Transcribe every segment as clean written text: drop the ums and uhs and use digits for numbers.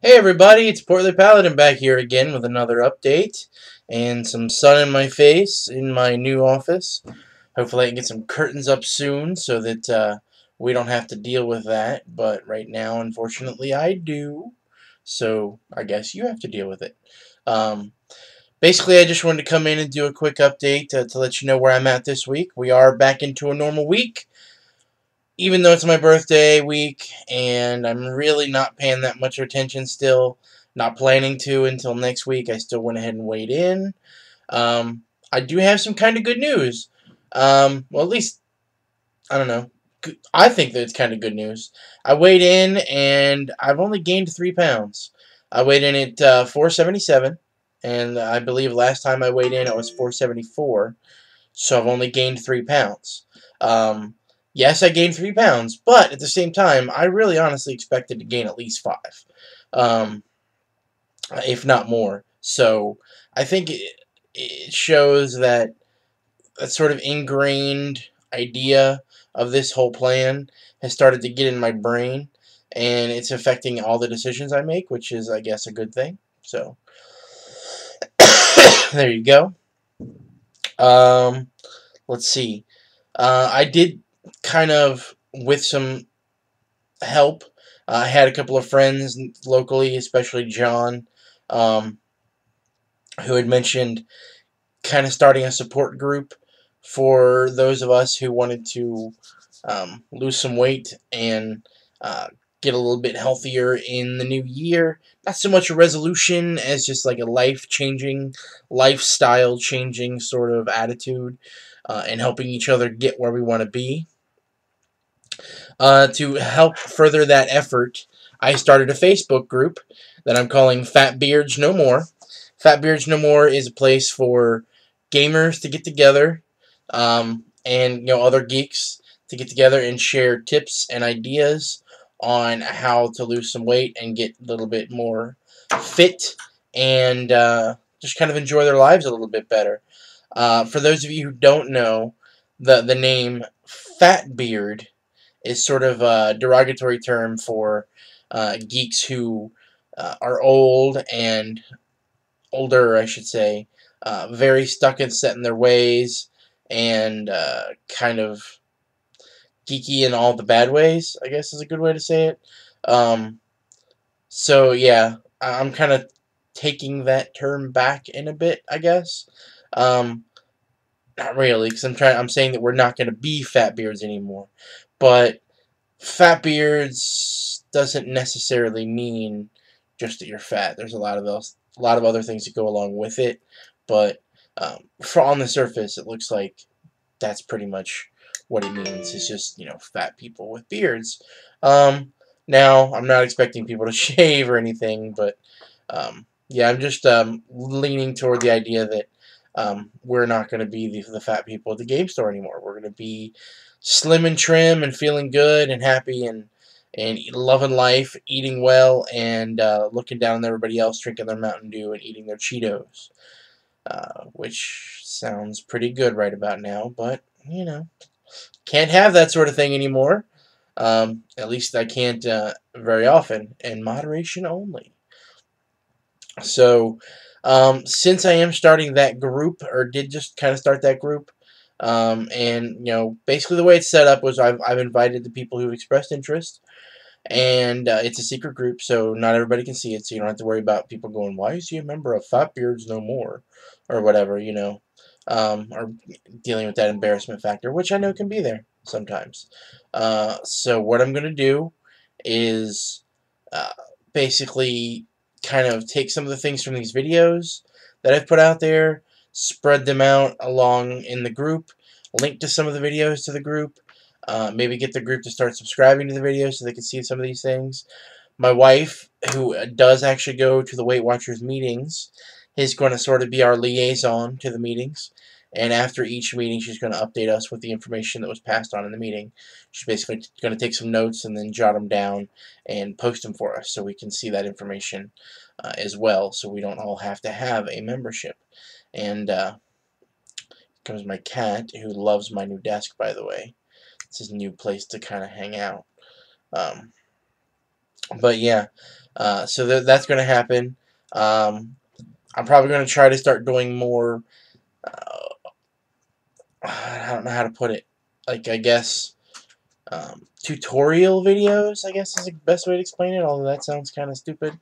Hey everybody, it's Portly Paladin back here again with another update and some sun in my face in my new office. Hopefully I can get some curtains up soon so that we don't have to deal with that, but right now unfortunately I do, so I guess you have to deal with it. Um, Basically I just wanted to come in and do a quick update to let you know where I'm at this week. We are back into a normal week, even though it's my birthday week and I'm really not paying that much attention still, not planning to until next week. I still went ahead and weighed in. Um, I do have some kind of good news. Well, at least, I don't know. I think that it's kind of good news. I weighed in and I've only gained 3 pounds. I weighed in at 477, and I believe last time I weighed in it was 474. So I've only gained 3 pounds. Yes, I gained 3 pounds, but at the same time, I really honestly expected to gain at least 5, um, if not more. So I think it shows that that sort of ingrained idea of this whole plan has started to get in my brain, and it's affecting all the decisions I make, which is, I guess, a good thing. So there you go. Um, let's see. I did kind of, with some help, I had a couple of friends locally, especially John, um, who had mentioned kind of starting a support group for those of us who wanted to lose some weight and uh, get a little bit healthier in the new year. Not so much a resolution as just like a life-changing, lifestyle-changing sort of attitude, and helping each other get where we want to be. To help further that effort, I started a Facebook group that I'm calling Fat Beards No More. Fat Beards No More is a place for gamers to get together, and other geeks to get together and share tips and ideas on how to lose some weight and get a little bit more fit and just kind of enjoy their lives a little bit better. For those of you who don't know, the name Fat Beard is sort of a derogatory term for geeks who are old and older, I should say, very stuck and set in their ways, and kind of geeky in all the bad ways, I guess is a good way to say it. Um, so yeah, I'm kind of taking that term back in a bit, I guess. Um, Not really, because I'm saying that we're not going to be fat beards anymore, but fat beards doesn't necessarily mean just that you're fat. There's a lot of other things that go along with it, but for on the surface, it looks like that's pretty much what it means. It's just fat people with beards. Um, Now I'm not expecting people to shave or anything, but yeah, I'm just leaning toward the idea that we're not going to be the fat people at the game store anymore. We're going to be slim and trim and feeling good and happy and loving life, eating well, and looking down on everybody else drinking their Mountain Dew and eating their Cheetos, which sounds pretty good right about now, but can't have that sort of thing anymore. At least I can't very often, in moderation only. So, since I am starting that group, or did just kind of start that group, and basically the way it's set up was I've invited the people who've expressed interest, and it's a secret group, so not everybody can see it, so you don't have to worry about people going, "Why is he a member of Fat Beards No More?" or whatever, or dealing with that embarrassment factor, which I know can be there sometimes. So what I'm gonna do is uh, basically kind of take some of the things from these videos that I've put out there, spread them out along in the group, link to some of the videos to the group, maybe get the group to start subscribing to the videos so they can see some of these things. My wife, who does actually go to the Weight Watchers meetings, is going to sort of be our liaison to the meetings. And after each meeting, she's going to update us with the information that was passed on in the meeting. She's basically going to take some notes and then jot them down and post them for us so we can see that information as well, so we don't all have to have a membership. And comes my cat, who loves my new desk, by the way. It's his new place to kind of hang out. Um, but yeah, So that's going to happen. I'm probably going to try to start doing more. I don't know how to put it. Like, I guess tutorial videos, I guess is the best way to explain it, although that sounds kind of stupid.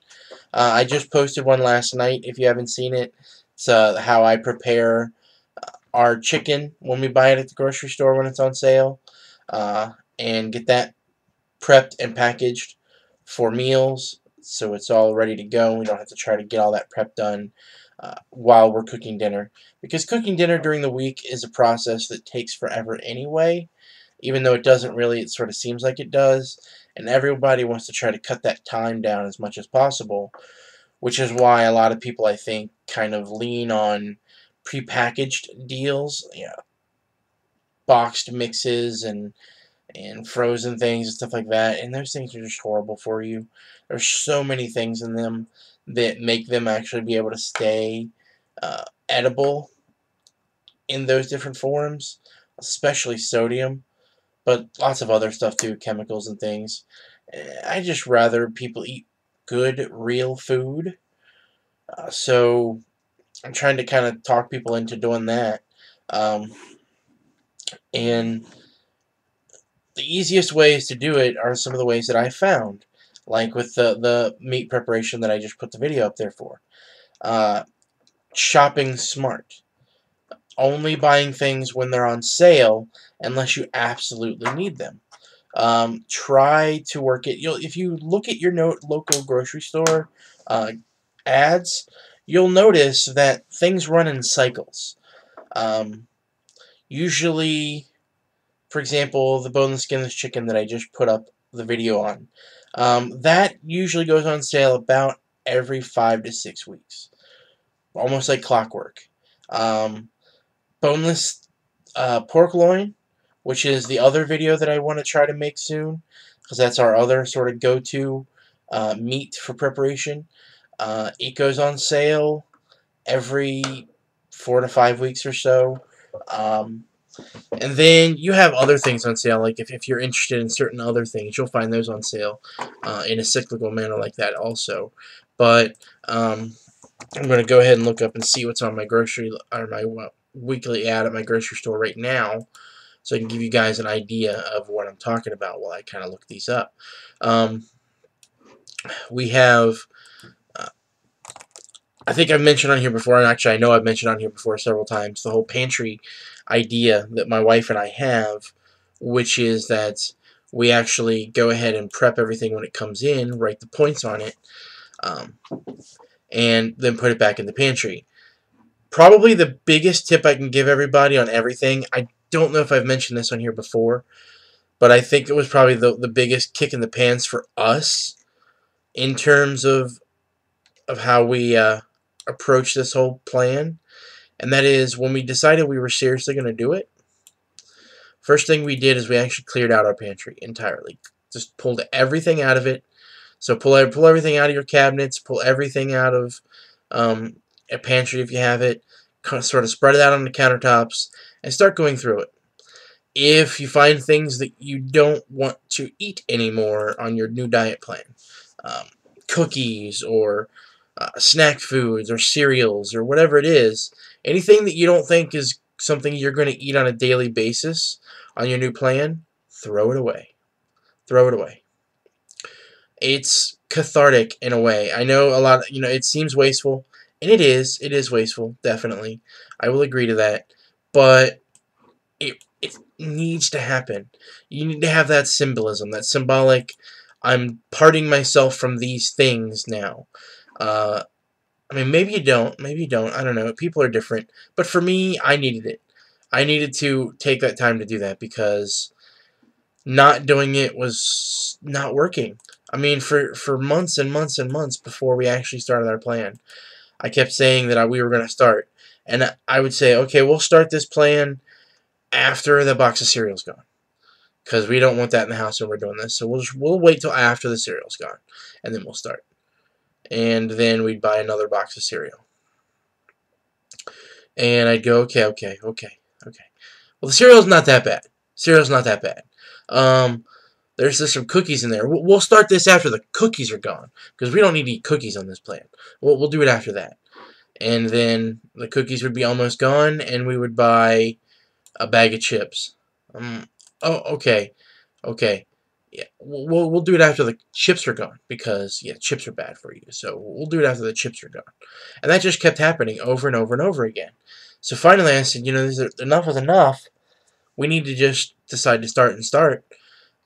I just posted one last night, if you haven't seen it. It's how I prepare our chicken when we buy it at the grocery store when it's on sale, and get that prepped and packaged for meals, so it's all ready to go. We don't have to try to get all that prep done while we're cooking dinner, because cooking dinner during the week is a process that takes forever anyway, even though it doesn't really. It sort of seems like it does, and everybody wants to try to cut that time down as much as possible, which is why a lot of people, I think, kind of lean on prepackaged deals, boxed mixes and frozen things and stuff like that, and those things are just horrible for you. There's so many things in them that make them actually be able to stay edible in those different forms, especially sodium, but lots of other stuff too, chemicals and things. I just rather people eat good, real food. So I'm trying to kind of talk people into doing that. Um, and the easiest ways to do it are some of the ways that I found, like with the meat preparation that I just put the video up there for. Uh, Shopping smart. Only buying things when they're on sale unless you absolutely need them. Try to work it. If you look at your local grocery store ads, you'll notice that things run in cycles. Um, Usually, for example, the boneless skinless chicken that I just put up the video on, that usually goes on sale about every 5 to 6 weeks, almost like clockwork. Um, Boneless pork loin, which is the other video that I want to try to make soon, because that's our other sort of go-to meat for preparation. It goes on sale every 4 to 5 weeks or so. Um, And then you have other things on sale, like if you're interested in certain other things, you'll find those on sale in a cyclical manner like that also. But I'm going to go ahead and look up and see what's on my grocery or my weekly ad at my grocery store right now, so I can give you guys an idea of what I'm talking about while I kind of look these up. Um, we have, uh, I think I've mentioned on here before, and actually I know I've mentioned on here before several times, the whole pantry idea that my wife and I have, which is that we actually go ahead and prep everything when it comes in, write the points on it, um, and then put it back in the pantry. Probably the biggest tip I can give everybody on everything, I don't know if I've mentioned this on here before, but I think it was probably the biggest kick in the pants for us in terms of how we approach this whole plan, and that is when we decided we were seriously going to do it. First thing we did is we actually cleared out our pantry entirely. Just pulled everything out of it. So pull everything out of your cabinets, pull everything out of a pantry if you have it, sort of spread it out on the countertops, and start going through it. If you find things that you don't want to eat anymore on your new diet plan, um, cookies or snack foods or cereals or whatever it is, anything that you don't think is something you're going to eat on a daily basis on your new plan, throw it away. Throw it away. It's cathartic in a way. I know a lot, it seems wasteful, and it is. It is wasteful, definitely. I will agree to that. But it needs to happen. You need to have that symbolism, that symbolic, I'm parting myself from these things now. I mean, maybe you don't. Maybe you don't. I don't know. People are different. But for me, I needed it. I needed to take that time to do that because not doing it was not working. I mean, for months and months and months before we actually started our plan, I kept saying that we were going to start. And I would say, okay, we'll start this plan after the box of cereal's gone, because we don't want that in the house when we're doing this. So we'll wait till after the cereal's gone, and then we'll start. And then we'd buy another box of cereal. And I'd go, okay, okay. Well, the cereal's not that bad. Cereal's not that bad. There's just some cookies in there. We'll start this after the cookies are gone, because we don't need to eat cookies on this plan. We'll do it after that. And then the cookies would be almost gone, and we would buy a bag of chips. Oh, okay. Okay. Yeah, we'll do it after the chips are gone, because, yeah, chips are bad for you. So we'll do it after the chips are gone. And that just kept happening over and over and over again. So finally I said, enough is enough. We need to just decide to start.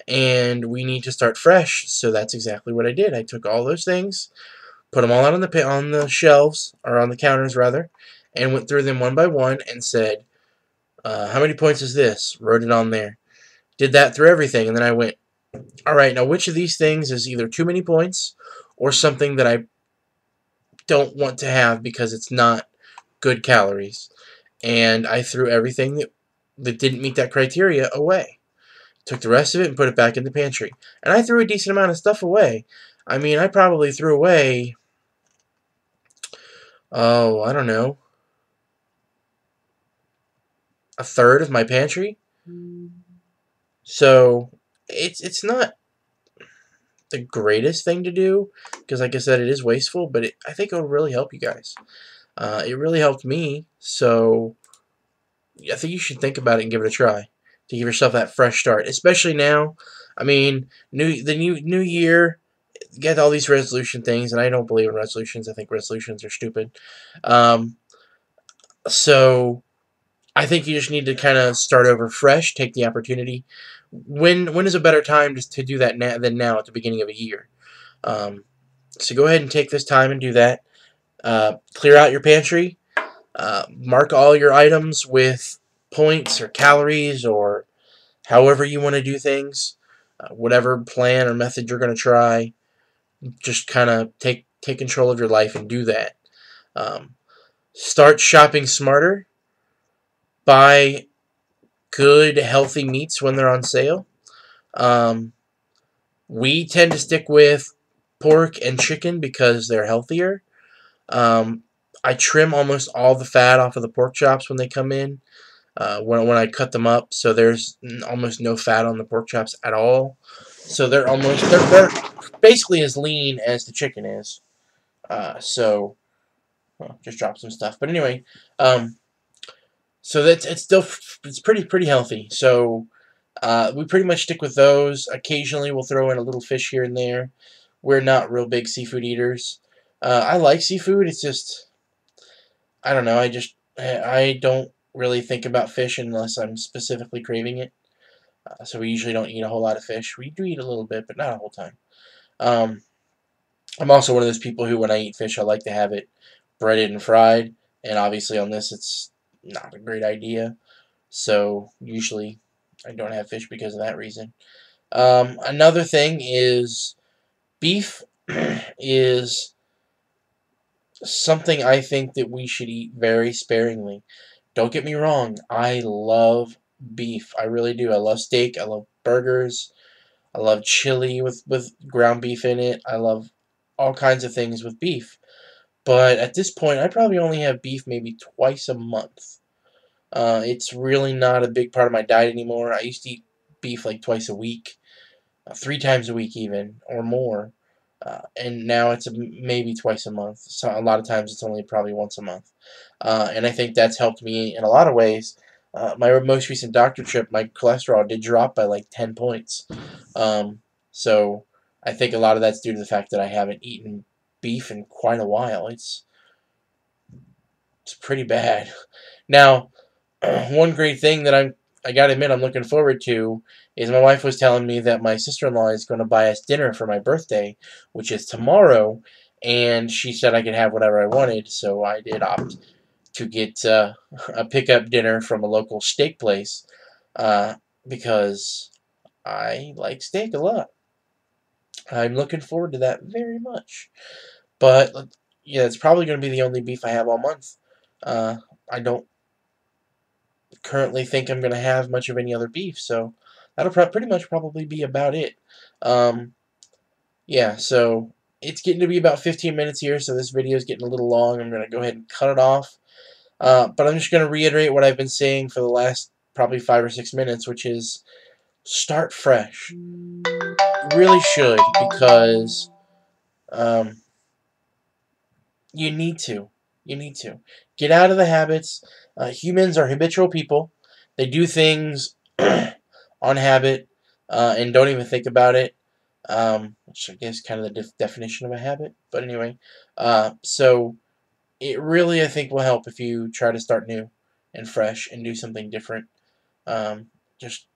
And we need to start fresh. So that's exactly what I did. I took all those things, put them all out on the shelves, or on the counters rather, and went through them one by one and said, how many points is this? Wrote it on there. Did that through everything, and then I went, alright, now which of these things is either too many points or something that I don't want to have because it's not good calories. And I threw everything that didn't meet that criteria away. Took the rest of it and put it back in the pantry. And I threw a decent amount of stuff away. I mean, I probably threw away, oh, I don't know, a third of my pantry. So it's not the greatest thing to do, because like I said, it is wasteful, but I think it'll really help you guys. It really helped me, so I think you should think about it and give it a try to give yourself that fresh start, especially now. I mean, the new year, get all these resolution things, and I don't believe in resolutions. I think resolutions are stupid. So I think you just need to kind of start over fresh, take the opportunity. When is a better time to do that than now at the beginning of a year? So go ahead and take this time and do that. Clear out your pantry. Mark all your items with points or calories or however you want to do things. Whatever plan or method you're going to try, just kind of take control of your life and do that. Start shopping smarter. Buy good, healthy meats when they're on sale. We tend to stick with pork and chicken because they're healthier. I trim almost all the fat off of the pork chops when they come in, when I cut them up, so there's almost no fat on the pork chops at all. So they're basically as lean as the chicken is. So well, just drop some stuff. But anyway, so it's pretty healthy. So we pretty much stick with those. Occasionally we'll throw in a little fish here and there. We're not real big seafood eaters. I like seafood. It's just, I don't know. I don't really think about fish unless I'm specifically craving it. So we usually don't eat a whole lot of fish. We do eat a little bit, but not a whole time. I'm also one of those people who, when I eat fish, I like to have it breaded and fried. And obviously on this, it's not a great idea. So usually I don't have fish because of that reason. Another thing is beef is something I think that we should eat very sparingly. Don't get me wrong, I love beef. I really do. I love steak. I love burgers. I love chili with ground beef in it. I love all kinds of things with beef. But at this point, I probably only have beef maybe twice a month. It's really not a big part of my diet anymore. I used to eat beef like twice a week, 3 times a week even, or more. And now it's maybe twice a month. So a lot of times it's only probably once a month. And I think that's helped me in a lot of ways. My most recent doctor trip, my cholesterol did drop by like 10 points. So I think a lot of that's due to the fact that I haven't eaten beef in quite a while. It's pretty bad. Now, one great thing that I gotta admit I'm looking forward to is my wife was telling me that my sister-in-law is going to buy us dinner for my birthday, which is tomorrow, and she said I could have whatever I wanted, so I did opt to get a pickup dinner from a local steak place, because I like steak a lot. I'm looking forward to that very much. But yeah, it's probably going to be the only beef I have all month. I don't currently think I'm going to have much of any other beef, so that'll pretty much probably be about it. Yeah, so it's getting to be about 15 minutes here, so this video is getting a little long. I'm going to go ahead and cut it off. But I'm just going to reiterate what I've been saying for the last probably 5 or 6 minutes, which is start fresh. Really should, because you need to. You need to. Get out of the habits. Humans are habitual people. They do things on habit and don't even think about it, which I guess is kind of the definition of a habit. But anyway, so it really, I think, will help if you try to start new and fresh and do something different. Just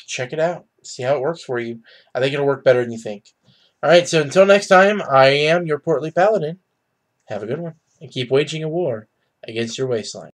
check it out. See how it works for you. I think it'll work better than you think. Alright, so until next time, I am your portly Paladin. Have a good one, and keep waging a war against your waistline.